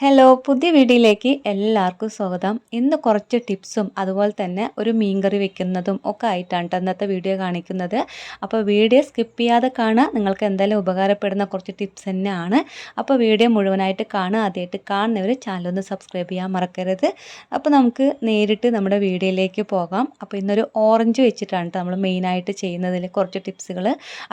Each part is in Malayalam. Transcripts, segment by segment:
ഹലോ, പുതിയ വീഡിയോയിലേക്ക് എല്ലാവർക്കും സ്വാഗതം. ഇന്ന് കുറച്ച് ടിപ്സും അതുപോലെ തന്നെ ഒരു മീൻകറി വെക്കുന്നതും ഒക്കെ ആയിട്ടാണ് ഇന്നത്തെ വീഡിയോ കാണിക്കുന്നത്. അപ്പോൾ വീഡിയോ സ്കിപ്പ് ചെയ്യാതെ കാണുക. നിങ്ങൾക്ക് എന്തായാലും ഉപകാരപ്പെടുന്ന കുറച്ച് ടിപ്സ് തന്നെയാണ്. അപ്പോൾ വീഡിയോ മുഴുവനായിട്ട് കാണുക. ആദ്യമായിട്ട് കാണുന്നവർ ചാനലൊന്ന് സബ്സ്ക്രൈബ് ചെയ്യാൻ മറക്കരുത്. അപ്പോൾ നമുക്ക് നേരിട്ട് നമ്മുടെ വീഡിയോയിലേക്ക് പോകാം. അപ്പോൾ ഇന്നൊരു ഓറഞ്ച് വെച്ചിട്ടാണ് നമ്മൾ മെയിനായിട്ട് ചെയ്യുന്നതിൽ കുറച്ച് ടിപ്സുകൾ.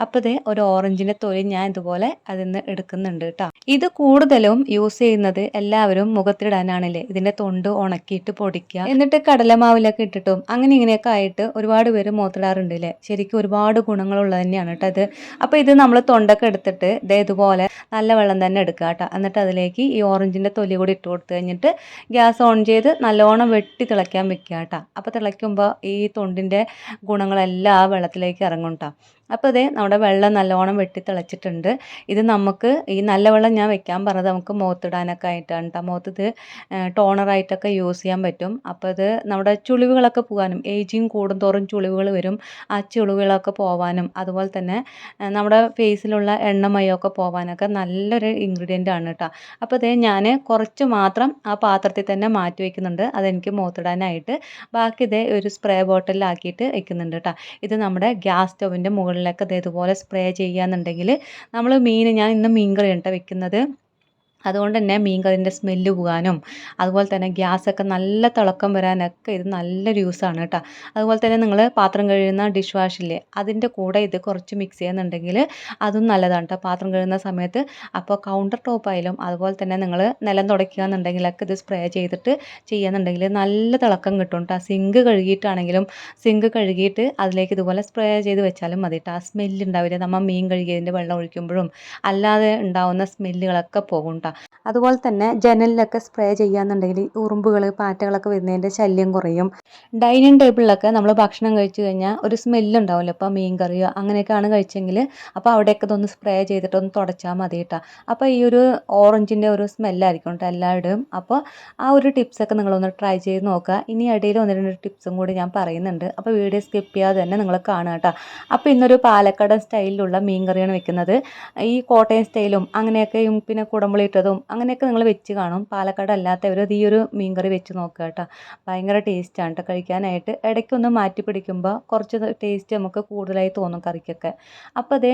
അപ്പോൾ ഇതേ ഒരു ഓറഞ്ചിൻ്റെ തൊലി ഞാൻ ഇതുപോലെ അതിൽ നിന്ന് എടുക്കുന്നുണ്ട് കേട്ടോ. ഇത് കൂടുതലും യൂസ് ചെയ്യുന്നത് എല്ലാവരും മുഖത്തിടാനാണല്ലേ. ഇതിന്റെ തൊണ്ട് ഉണക്കിയിട്ട് പൊടിക്കുക, എന്നിട്ട് കടലമാവിലൊക്കെ ഇട്ടിട്ടും അങ്ങനെ ഇങ്ങനെയൊക്കെ ആയിട്ട് ഒരുപാട് പേര് മുഖത്തിടാറുണ്ട് അല്ലേ. ശരിക്കും ഒരുപാട് ഗുണങ്ങളുള്ളത് തന്നെയാണ് കേട്ടോ ഇത്. അപ്പോൾ ഇത് നമ്മൾ തൊണ്ടൊക്കെ എടുത്തിട്ട് ഇതുപോലെ നല്ല വെള്ളം തന്നെ എടുക്കുക കേട്ടോ. എന്നിട്ട് അതിലേക്ക് ഈ ഓറഞ്ചിന്റെ തൊലി കൂടി ഇട്ട് കൊടുത്തു കഴിഞ്ഞിട്ട് ഗ്യാസ് ഓൺ ചെയ്ത് നല്ലോണം വെട്ടി തിളയ്ക്കാൻ വെക്കുക കേട്ടോ. അപ്പോൾ തിളയ്ക്കുമ്പോൾ ഈ തൊണ്ടിന്റെ ഗുണങ്ങളെല്ലാം ആ വെള്ളത്തിലേക്ക് ഇറങ്ങും കേട്ടോ. അപ്പോൾ ഇതേ നമ്മുടെ വെള്ളം നല്ലോണം വെട്ടി തിളച്ചിട്ടുണ്ട്. ഇത് നമുക്ക് ഈ നല്ല വെള്ളം ഞാൻ വെക്കാൻ പറഞ്ഞത് നമുക്ക് മുഖത്തിടാനൊക്കെ ആയിട്ടാണ് കേട്ടോ. മുഖത്ത് ടോണറായിട്ടൊക്കെ യൂസ് ചെയ്യാൻ പറ്റും. അപ്പോൾ ഇത് നമ്മുടെ ചുളിവുകളൊക്കെ പോകാനും, ഏജിങ് കൂടുന്തോറും ചുളിവുകൾ വരും, ആ ചുളിവുകളൊക്കെ പോവാനും അതുപോലെ തന്നെ നമ്മുടെ ഫേസിലുള്ള എണ്ണമയമൊക്കെ പോവാനൊക്കെ നല്ലൊരു ഇൻഗ്രീഡിയൻ്റ് ആണ് കേട്ടോ. അപ്പോൾ ഇതേ ഞാൻ കുറച്ച് മാത്രം ആ പാത്രത്തിൽ തന്നെ മാറ്റി വയ്ക്കുന്നുണ്ട്, അതെനിക്ക് മുഖത്തിടാനായിട്ട്. ബാക്കി ഇതേ ഒരു സ്പ്രേ ബോട്ടിലാക്കിയിട്ട് വയ്ക്കുന്നുണ്ട് കേട്ടോ. ഇത് നമ്മുടെ ഗ്യാസ് സ്റ്റൗവിൻ്റെ മുകളിലൊക്കെ ഇതുപോലെ സ്പ്രേ ചെയ്യാന്നുണ്ടെങ്കിൽ നമ്മൾ ഞാൻ ഇന്ന് മീൻകറി കേട്ടോ വെക്കുന്നത്. അതുകൊണ്ട് തന്നെ മീൻകറിൻ്റെ സ്മെല്ല് പോകാനും അതുപോലെ തന്നെ ഗ്യാസൊക്കെ നല്ല തിളക്കം വരാനൊക്കെ ഇത് നല്ലൊരു യൂസാണ് കേട്ടോ. അതുപോലെ തന്നെ നിങ്ങൾ പാത്രം കഴുകുന്ന ഡിഷ് വാഷില്ലേ, അതിൻ്റെ കൂടെ ഇത് കുറച്ച് മിക്സ് ചെയ്യുന്നുണ്ടെങ്കിൽ അതും നല്ലതാണ് കേട്ടോ പാത്രം കഴുകുന്ന സമയത്ത്. അപ്പോൾ കൗണ്ടർ ടോപ്പായാലും അതുപോലെ തന്നെ നിങ്ങൾ നിലം തുടയ്ക്കുക എന്നുണ്ടെങ്കിലൊക്കെ ഇത് സ്പ്രേ ചെയ്തിട്ട് ചെയ്യുന്നുണ്ടെങ്കിൽ നല്ല തിളക്കം കിട്ടും കേട്ടോ. സിങ്ക് കഴുകിയിട്ടാണെങ്കിലും സിങ്ക് കഴുകിയിട്ട് അതിലേക്ക് ഇതുപോലെ സ്പ്രേ ചെയ്ത് വെച്ചാലും മതി കേട്ടോ. ആ സ്മെല്ല് ഉണ്ടാവില്ല, നമ്മൾ മീൻ കഴുകിയതിൻ്റെ വെള്ളം ഒഴിക്കുമ്പോഴും അല്ലാതെ ഉണ്ടാവുന്ന സ്മെല്ലുകളൊക്കെ പോകും കേട്ടോ. അതുപോലെ തന്നെ ജനലിലൊക്കെ സ്പ്രേ ചെയ്യാന്നുണ്ടെങ്കിൽ ഉറുമ്പുകൾ പാറ്റകളൊക്കെ വരുന്നതിൻ്റെ ശല്യം കുറയും. ഡൈനിങ് ടേബിളിലൊക്കെ നമ്മൾ ഭക്ഷണം കഴിച്ചു കഴിഞ്ഞാൽ ഒരു സ്മെല്ല് ഉണ്ടാവില്ല. ഇപ്പോൾ മീൻ കറിയോ അങ്ങനെയൊക്കെയാണ് കഴിച്ചെങ്കിൽ അപ്പോൾ അവിടെയൊക്കെ ഇതൊന്ന് സ്പ്രേ ചെയ്തിട്ടൊന്ന് തുടച്ചാൽ മതി കേട്ടോ. അപ്പോൾ ഈ ഒരു ഓറഞ്ചിൻ്റെ ഒരു സ്മെല്ലായിരിക്കും കേട്ടോ എല്ലായിടും. അപ്പോൾ ആ ഒരു ടിപ്സൊക്കെ നിങ്ങളൊന്ന് ട്രൈ ചെയ്ത് നോക്കുക. ഇനി ഇടയിൽ ഒന്ന് രണ്ട് ടിപ്സും കൂടി ഞാൻ പറയുന്നുണ്ട്. അപ്പോൾ വീഡിയോ സ്കിപ്പ് ചെയ്യാതെ തന്നെ നിങ്ങൾ കാണുക കേട്ടോ. അപ്പോൾ ഇന്നൊരു പാലക്കാടൻ സ്റ്റൈലിലുള്ള മീൻ കറിയാണ് വെക്കുന്നത്. ഈ കോട്ടയം സ്റ്റൈലും അങ്ങനെയൊക്കെയും പിന്നെ കുടമ്പുളി ഇട്ടതും അങ്ങനെയൊക്കെ നിങ്ങൾ വെച്ച് കാണും. പാലക്കാട് അല്ലാത്തവർ ഈ ഒരു മീൻ കറി വെച്ച് നോക്കുക കേട്ടോ. ഭയങ്കര ടേസ്റ്റാണ് കേട്ടോ കഴിക്കാനായിട്ട്. ഇടയ്ക്കൊന്ന് മാറ്റി പിടിക്കുമ്പോൾ കുറച്ച് ടേസ്റ്റ് നമുക്ക് കൂടുതലായി തോന്നും കറിക്കൊക്കെ. അപ്പോൾ അതേ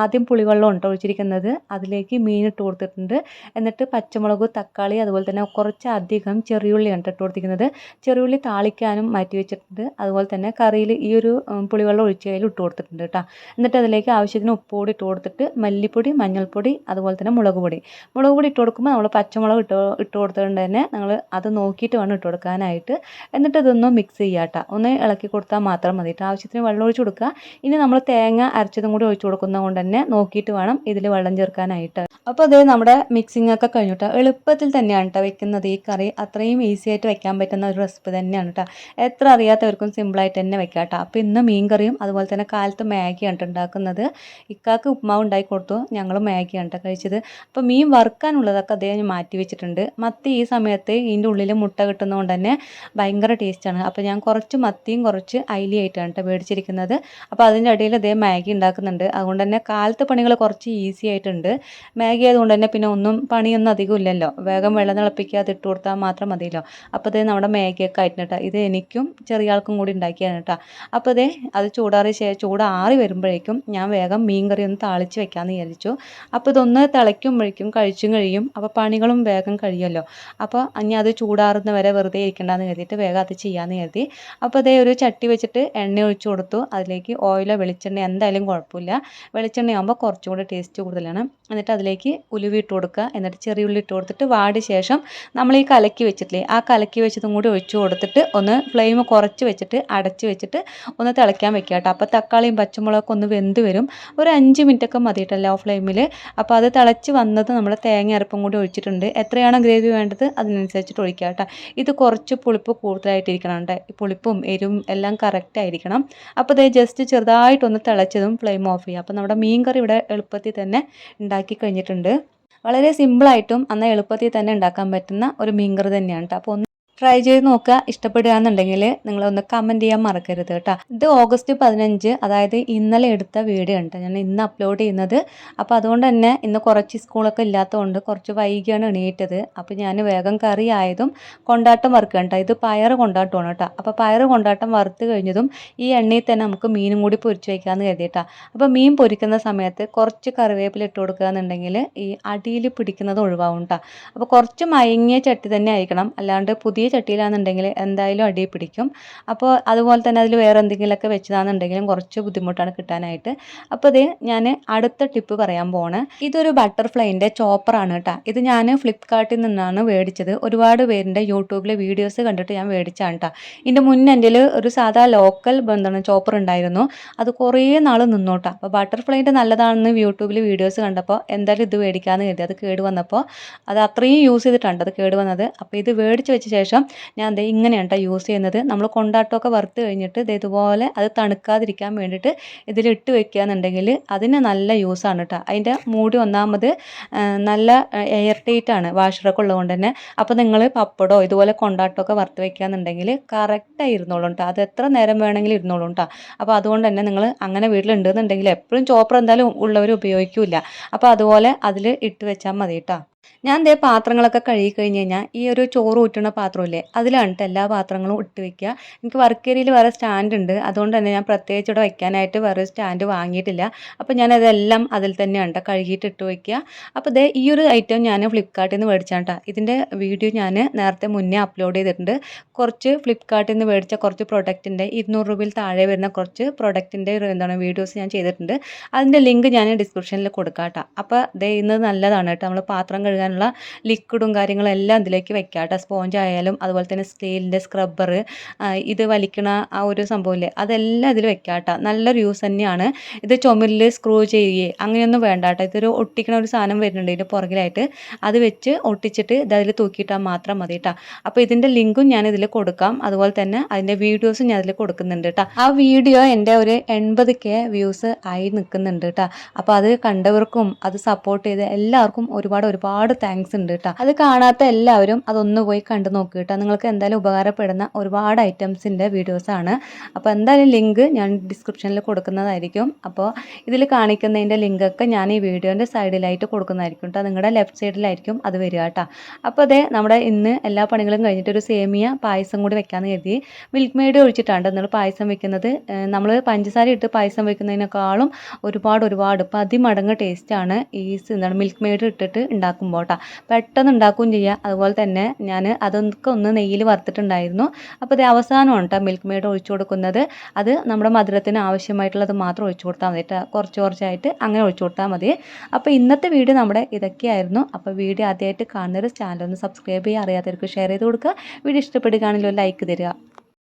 ആദ്യം പുളിവെള്ളം ഉണ്ട് ഒഴിച്ചിരിക്കുന്നത്, അതിലേക്ക് മീൻ ഇട്ട് കൊടുത്തിട്ടുണ്ട്. എന്നിട്ട് പച്ചമുളക്, തക്കാളി അതുപോലെ തന്നെ കുറച്ച് അധികം ചെറിയുള്ളിയാണ് ഇട്ട് കൊടുത്തിരിക്കുന്നത്. ചെറിയുള്ളി താളിക്കാനും മാറ്റി വെച്ചിട്ടുണ്ട്. അതുപോലെ തന്നെ കറിയിൽ ഈ ഒരു പുളിവെള്ളം ഒഴിച്ചതിൽ ഇട്ട് കൊടുത്തിട്ടുണ്ട് കേട്ടോ. എന്നിട്ട് അതിലേക്ക് ആവശ്യത്തിന് ഉപ്പ് കൂടി ഇട്ട് കൊടുത്തിട്ട് മല്ലിപ്പൊടി, മഞ്ഞൾപ്പൊടി അതുപോലെ തന്നെ മുളക് പൊടി ഇട്ട് കൊടുക്കുമ്പോൾ നമ്മൾ പച്ചമുളക് ഇട്ട് കൊടുത്തുകൊണ്ട് തന്നെ നിങ്ങൾ അത് നോക്കിയിട്ട് വേണം ഇട്ട് കൊടുക്കാനായിട്ട്. എന്നിട്ട് ഇതൊന്ന് മിക്സ് ചെയ്യുക കേട്ടോ. ഒന്ന് ഇളക്കി കൊടുത്താൽ മാത്രം മതി കേട്ടോ. ആവശ്യത്തിന് വെള്ളം ഒഴിച്ച് കൊടുക്കുക. ഇനി നമ്മൾ തേങ്ങ അരച്ചതും കൂടി ഒഴിച്ച് കൊടുക്കുന്നത് കൊണ്ട് തന്നെ നോക്കിയിട്ട് വേണം ഇതിൽ വെള്ളം ചേർക്കാനായിട്ട്. അപ്പോൾ അത് നമ്മുടെ മിക്സിംഗ് ഒക്കെ കഴിഞ്ഞു കേട്ടോ. എളുപ്പത്തിൽ തന്നെയാണ് കേട്ടോ വെക്കുന്നത് ഈ കറി. അത്രയും ഈസി ആയിട്ട് വെക്കാൻ പറ്റുന്ന ഒരു റെസിപ്പി തന്നെയാണ് കേട്ടോ. എത്ര അറിയാത്തവർക്കും സിമ്പിളായിട്ട് തന്നെ വെക്കാം കേട്ടോ. അപ്പോൾ ഇന്ന് മീൻ കറിയും അതുപോലെ തന്നെ കാലത്ത് മാഗിയാണ് ഉണ്ടാക്കുന്നത്. ഇക്കാക്ക് ഉപ്മാവ് ഉണ്ടാക്കി കൊടുത്തു, ഞങ്ങൾ മാഗിയാണ് കേട്ടോ കഴിച്ചത്. അപ്പോൾ മീൻ വറുക്കാനുള്ളതൊക്കെ അദ്ദേഹം മാറ്റി വെച്ചിട്ടുണ്ട്. മത്തി ഈ സമയത്ത് ഇതിൻ്റെ ഉള്ളിൽ മുട്ട കിട്ടുന്നതുകൊണ്ട് തന്നെ ഭയങ്കര ടേസ്റ്റാണ്. അപ്പോൾ ഞാൻ കുറച്ച് മത്തിയും കുറച്ച് അയിലയായിട്ടാണ് കേട്ടോ മേടിച്ചിരിക്കുന്നത്. അപ്പോൾ അതിൻ്റെ ഇടയിൽ അദ്ദേഹം മാഗി ഉണ്ടാക്കുന്നുണ്ട്. അതുകൊണ്ട് തന്നെ കാലത്തെ പണികൾ കുറച്ച് ഈസി ആയിട്ടുണ്ട്. മാഗി ആയതുകൊണ്ട് തന്നെ പിന്നെ പണിയൊന്നും അധികം ഇല്ലല്ലോ. വേഗം വെള്ളം തിളപ്പിക്കുക, അത് ഇട്ട് കൊടുത്താൽ മാത്രം മതിയല്ലോ. അപ്പോൾ അതേ നമ്മുടെ മാഗിയൊക്കെ ആയിട്ടുണ്ട് കേട്ടോ. ഇത് എനിക്കും ചെറിയ ആൾക്കും കൂടി ഉണ്ടാക്കിയാണ് കേട്ടോ. അപ്പോൾ അത് ചൂടാറി വരുമ്പോഴേക്കും ഞാൻ വേഗം മീൻ കറി ഒന്ന് താളിച്ച് വെക്കാമെന്ന് വിചാരിച്ചു. അപ്പോൾ ഇതൊന്ന് തിളയ്ക്കുമ്പോഴേക്കും കഴിച്ചും കഴിയും. അപ്പോൾ പണികളും വേഗം കഴിയുമല്ലോ. അപ്പോൾ ഇനി അത് ചൂടാറുന്ന വരെ വെറുതെ ഇരിക്കണ്ടെന്ന് കരുതിയിട്ട് വേഗം അത് ചെയ്യാമെന്ന് കരുതി. അപ്പോൾ ഒരു ചട്ടി വെച്ചിട്ട് എണ്ണ ഒഴിച്ച് കൊടുത്തു. അതിലേക്ക് ഓയിലോ വെളിച്ചെണ്ണ എന്തായാലും കുഴപ്പമില്ല. വെളിച്ചെണ്ണയാകുമ്പോൾ കുറച്ചുകൂടി ടേസ്റ്റ് കൂടുതലാണ്. എന്നിട്ട് അതിലേക്ക് ഉലുവ ഇട്ട് കൊടുക്കുക. എന്നിട്ട് ചെറിയ ഉള്ളി ഇട്ട് കൊടുത്തിട്ട് വാടിയ ശേഷം നമ്മൾ ഈ കലക്കി വെച്ചിട്ടില്ലേ, ആ കലക്കി വെച്ചതും കൂടി ഒഴിച്ച് കൊടുത്തിട്ട് ഒന്ന് ഫ്ലെയിം കുറച്ച് വെച്ചിട്ട് അടച്ച് വെച്ചിട്ട് ഒന്ന് തിളയ്ക്കാൻ വെക്കുക കേട്ടോ. അപ്പോൾ തക്കാളിയും പച്ചമുളകൊക്കെ ഒന്ന് വെന്ത് വരും. ഒരു 5 മിനിറ്റൊക്കെ മതിയിട്ടല്ലോ ഫ്ലെയിമിൽ. അപ്പോൾ അത് തിളച്ച് വന്നത് നമ്മൾ തേങ്ങ അരപ്പും കൂടി ഒഴിച്ചിട്ടുണ്ട്. എത്രയാണോ ഗ്രേവി വേണ്ടത് അതിനനുസരിച്ചിട്ട് ഒഴിക്കുക കേട്ടോ. ഇത് കുറച്ച് പുളിപ്പ് കൂടുതലായിട്ടിരിക്കണം കേട്ടോ. പുളിപ്പും എരിവും എല്ലാം കറക്റ്റ് ആയിരിക്കണം. അപ്പോൾ ജസ്റ്റ് ചെറുതായിട്ടൊന്ന് തിളച്ചതും ഫ്ലെയിം ഓഫ് ചെയ്യുക. അപ്പോൾ നമ്മുടെ മീൻ കറി ഇവിടെ എളുപ്പത്തിൽ തന്നെ ഉണ്ടാക്കി കഴിഞ്ഞിട്ടുണ്ട്. വളരെ സിമ്പിളായിട്ടും എന്നാൽ എളുപ്പത്തിൽ തന്നെ ഉണ്ടാക്കാൻ പറ്റുന്ന ഒരു മീൻ കറി തന്നെയാണ് കേട്ടോ. അപ്പോൾ ട്രൈ ചെയ്ത് നോക്കുക. ഇഷ്ടപ്പെടുകയാണെന്നുണ്ടെങ്കിൽ നിങ്ങളൊന്ന് കമൻറ്റ് ചെയ്യാൻ മറക്കരുത് കേട്ടോ. ഇത് ഓഗസ്റ്റ് 15, അതായത് ഇന്നലെ എടുത്ത വീഡിയോ ഉണ്ട്, ഞാൻ ഇന്ന് അപ്ലോഡ് ചെയ്യുന്നത്. അപ്പോൾ അതുകൊണ്ട് തന്നെ ഇന്ന് കുറച്ച് സ്കൂളൊക്കെ ഇല്ലാത്തതുകൊണ്ട് കുറച്ച് വൈകിയാണ് എണീറ്റത്. അപ്പോൾ ഞാൻ വേഗം കറി ആയതും കൊണ്ടാട്ടം വറുക്കുക കേട്ടോ. ഇത് പയറ് കൊണ്ടാട്ടമാണ് കേട്ടോ. അപ്പോൾ പയറ് കൊണ്ടാട്ടം വറുത്ത് കഴിഞ്ഞതും ഈ എണ്ണയിൽ തന്നെ നമുക്ക് മീനും കൂടി പൊരിച്ച് വയ്ക്കാമെന്ന് കരുതിയിട്ടാ. അപ്പോൾ മീൻ പൊരിക്കുന്ന സമയത്ത് കുറച്ച് കറിവേപ്പില ഇട്ട് കൊടുക്കുക എന്നുണ്ടെങ്കിൽ ഈ അടിയിൽ പിടിക്കുന്നത് ഒഴിവാകും കേട്ടോ. അപ്പോൾ കുറച്ച് മയങ്ങിയ ചട്ടി തന്നെ ആയിരിക്കണം, അല്ലാണ്ട് പുതിയ ചട്ടിയിലാണെന്നുണ്ടെങ്കിൽ എന്തായാലും അടി പിടിക്കും. അപ്പോൾ അതുപോലെ തന്നെ അതിൽ വേറെ എന്തെങ്കിലുമൊക്കെ വെച്ചതാണെന്നുണ്ടെങ്കിലും കുറച്ച് ബുദ്ധിമുട്ടാണ് കിട്ടാനായിട്ട്. അപ്പോൾ ഇത് ഞാൻ അടുത്ത ടിപ്പ് പറയാൻ പോണ്. ഇതൊരു ബട്ടർഫ്ലൈൻ്റെ ചോപ്പറാണ് കേട്ടോ. ഇത് ഞാൻ ഫ്ലിപ്കാർട്ടിൽ നിന്നാണ് മേടിച്ചത്. ഒരുപാട് പേരിൻ്റെ യൂട്യൂബിലെ വീഡിയോസ് കണ്ടിട്ട് ഞാൻ മേടിച്ചാണ് കേട്ടോ. ഇതിൻ്റെ മുന്നേ എൻ്റെ ഒരു സാധാ ലോക്കൽ ചോപ്പർ ഉണ്ടായിരുന്നു. അത് കുറേ നാൾ നിന്നോട്ടാ. അപ്പോൾ ബട്ടർഫ്ലൈൻ്റെ നല്ലതാണെന്ന് യൂട്യൂബിൽ വീഡിയോസ് കണ്ടപ്പോൾ എന്തായാലും ഇത് മേടിക്കാമെന്ന് കരുതി. അത് കേട് വന്നപ്പോൾ അത് അത്രയും യൂസ് ചെയ്തിട്ടുണ്ട് അത് കേട് വന്നത്. അപ്പോൾ ഇത് മേടിച്ച് വെച്ച ശേഷം ഞാൻ ദേ ഇങ്ങനെയാണ് കേട്ടോ യൂസ് ചെയ്യുന്നത്. നമ്മൾ കൊണ്ടാട്ടമൊക്കെ വറുത്ത് കഴിഞ്ഞിട്ട് ഇതുപോലെ അത് തണുക്കാതിരിക്കാൻ വേണ്ടിയിട്ട് ഇതിലിട്ട് വെക്കുക എന്നുണ്ടെങ്കിൽ അതിന് നല്ല യൂസാണ് കേട്ടോ. അതിൻ്റെ മൂടി ഒന്നാമത് നല്ല എയർ ടൈറ്റ് ആണ്, വാഷറൊക്കെ ഉള്ളതുകൊണ്ട് തന്നെ. അപ്പോൾ നിങ്ങൾ പപ്പടോ ഇതുപോലെ കൊണ്ടാട്ടമൊക്കെ വറുത്ത് വെക്കുക എന്നുണ്ടെങ്കിൽ കറക്റ്റായി ഇരുന്നോളും കേട്ടോ. അത് എത്ര നേരം വേണമെങ്കിലും ഇരുന്നോളും കേട്ടോ. അപ്പോൾ അതുകൊണ്ട് തന്നെ നിങ്ങൾ അങ്ങനെ വീട്ടിലുണ്ടെന്നുണ്ടെങ്കിൽ എപ്പോഴും ചോപ്പർ എന്തായാലും ഉള്ളവർ ഉപയോഗിക്കില്ല. അപ്പോൾ അതുപോലെ അതിൽ ഇട്ട് വെച്ചാൽ മതി കേട്ടോ. ഞാൻ ദേ പാത്രങ്ങളൊക്കെ കഴുകി കഴിഞ്ഞ് കഴിഞ്ഞാൽ ഈ ഒരു ചോറ് ഊറ്റുന്ന പാത്രമില്ലേ, അതിലാണ് ട്ടോ എല്ലാ പാത്രങ്ങളും ഇട്ട് വെക്കുക. എനിക്ക് വർക്ക് ഏരിയയിൽ വേറെ സ്റ്റാൻഡ് ഉണ്ട്, അതുകൊണ്ട് തന്നെ ഞാൻ പ്രത്യേകിച്ച് ഇവിടെ വെക്കാനായിട്ട് വേറെ സ്റ്റാൻഡ് വാങ്ങിയിട്ടില്ല. അപ്പോൾ ഞാനതെല്ലാം അതിൽ തന്നെയാണ് ട്ടോ കഴുകിയിട്ട് ഇട്ട് വയ്ക്കുക. അപ്പോൾ ദേ ഈ ഒരു ഐറ്റം ഞാൻ ഫ്ലിപ്കാർട്ടിൽ നിന്ന് മേടിച്ചാണ് ട്ടോ. ഇതിൻ്റെ വീഡിയോ ഞാൻ നേരത്തെ മുന്നേ അപ്ലോഡ് ചെയ്തിട്ടുണ്ട്. കുറച്ച് ഫ്ലിപ്കാർട്ടിൽ നിന്ന് മേടിച്ച കുറച്ച് പ്രൊഡക്റ്റിൻ്റെ 200 രൂപയിൽ താഴെ വരുന്ന കുറച്ച് പ്രൊഡക്റ്റിൻ്റെ വീഡിയോസ് ഞാൻ ചെയ്തിട്ടുണ്ട്. അതിൻ്റെ ലിങ്ക് ഞാൻ ഡിസ്ക്രിപ്ഷനിൽ കൊടുക്കാം കേട്ടോ. അപ്പോൾ ദേ ഇന്ന് നല്ലതാണ് കേട്ടോ. നമ്മൾ പാത്രം കഴുകാനുള്ള ലിക്വിഡും കാര്യങ്ങളും എല്ലാം ഇതിലേക്ക് വെക്കാം കേട്ടോ. സ്പോഞ്ച് ആയാലും അതുപോലെ തന്നെ സ്റ്റീലിൻ്റെ സ്ക്രബ്ബർ, ഇത് വലിക്കണ ആ ഒരു സംഭവമില്ലേ, അതെല്ലാം ഇതിൽ വെക്കാം കേട്ടോ. നല്ലൊരു യൂസ് തന്നെയാണ്. ഇത് ചുമരിൽ സ്ക്രൂ ചെയ്യുകയെ അങ്ങനെയൊന്നും വേണ്ട കേട്ടോ. ഇതൊരു ഒട്ടിക്കണ ഒരു സാധനം വരുന്നുണ്ട് ഇതിൻ്റെ പുറകിലായിട്ട്, അത് വെച്ച് ഒട്ടിച്ചിട്ട് ഇത് അതിൽ തൂക്കിയിട്ടാൽ മാത്രം മതി കേട്ടോ. അപ്പോൾ ഇതിൻ്റെ ലിങ്കും ഞാൻ ഇതിൽ കൊടുക്കാം, അതുപോലെ തന്നെ അതിൻ്റെ വീഡിയോസും ഞാൻ അതിൽ കൊടുക്കുന്നുണ്ട് കേട്ടോ. ആ വീഡിയോ എൻ്റെ ഒരു 80K വ്യൂസ് ആയി നിൽക്കുന്നുണ്ട് കേട്ടോ. അപ്പോൾ അത് കണ്ടവർക്കും അത് സപ്പോർട്ട് ചെയ്ത എല്ലാവർക്കും ഒരുപാട് താങ്ക്സ് ഉണ്ട് കേട്ടോ. അത് കാണാത്ത എല്ലാവരും അതൊന്ന് പോയി കണ്ടു നോക്കുക കേട്ടോ. നിങ്ങൾക്ക് എന്തായാലും ഉപകാരപ്പെടുന്ന ഒരുപാട് ഐറ്റംസിൻ്റെ വീഡിയോസാണ്. അപ്പോൾ എന്തായാലും ലിങ്ക് ഞാൻ ഡിസ്ക്രിപ്ഷനിൽ കൊടുക്കുന്നതായിരിക്കും. അപ്പോൾ ഇതിൽ കാണിക്കുന്നതിൻ്റെ ലിങ്കൊക്കെ ഞാൻ ഈ വീഡിയോൻ്റെ സൈഡിലായിട്ട് കൊടുക്കുന്നതായിരിക്കും കേട്ടോ. നിങ്ങളുടെ ലെഫ്റ്റ് സൈഡിലായിരിക്കും അത് വരിക കേട്ടോ. അപ്പോൾ അതേ നമ്മുടെ ഇന്ന് എല്ലാ പണികളും കഴിഞ്ഞിട്ട് ഒരു സേമിയ പായസം കൂടി വെക്കാമെന്ന് കരുതി. മിൽക്ക് മെയ്ഡ് ഒഴിച്ചിട്ടാണ് നിങ്ങൾ പായസം വെക്കുന്നത്. നമ്മൾ പഞ്ചസാര ഇട്ട് പായസം വെക്കുന്നതിനേക്കാളും ഒരുപാട് 10 മടങ്ങ് ടേസ്റ്റാണ് ഈ മിൽക്ക് മെയ്ഡ് ഇട്ടിട്ട് ഉണ്ടാക്കുമ്പോൾ കേട്ടോ. പെട്ടെന്ന് ഉണ്ടാക്കുകയും ചെയ്യുക. അതുപോലെ തന്നെ ഞാൻ അതൊക്കെ ഒന്ന് നെയ്യിൽ വറുത്തിട്ടുണ്ടായിരുന്നു. അപ്പോൾ ഇത് അവസാനമാണ് കേട്ടോ മിൽക്ക് മെയ്ഡ് ഒഴിച്ചു കൊടുക്കുന്നത്. അത് നമ്മുടെ മധുരത്തിന് ആവശ്യമായിട്ടുള്ളത് മാത്രം ഒഴിച്ചു കൊടുത്താൽ മതി കേട്ടോ. കുറച്ചായിട്ട് അങ്ങനെ ഒഴിച്ചു കൊടുത്താൽ മതി. അപ്പോൾ ഇന്നത്തെ വീഡിയോ നമ്മുടെ ഇതൊക്കെയായിരുന്നു. അപ്പോൾ വീഡിയോ ആദ്യമായിട്ട് കാണുന്നൊരു ചാനൽ ഒന്ന് സബ്സ്ക്രൈബ് ചെയ്യുക, അറിയാത്തവർക്ക് ഷെയർ ചെയ്ത് കൊടുക്കുക. വീഡിയോ ഇഷ്ടപ്പെടുകയാണെങ്കിൽ ഒരു ലൈക്ക് തരിക.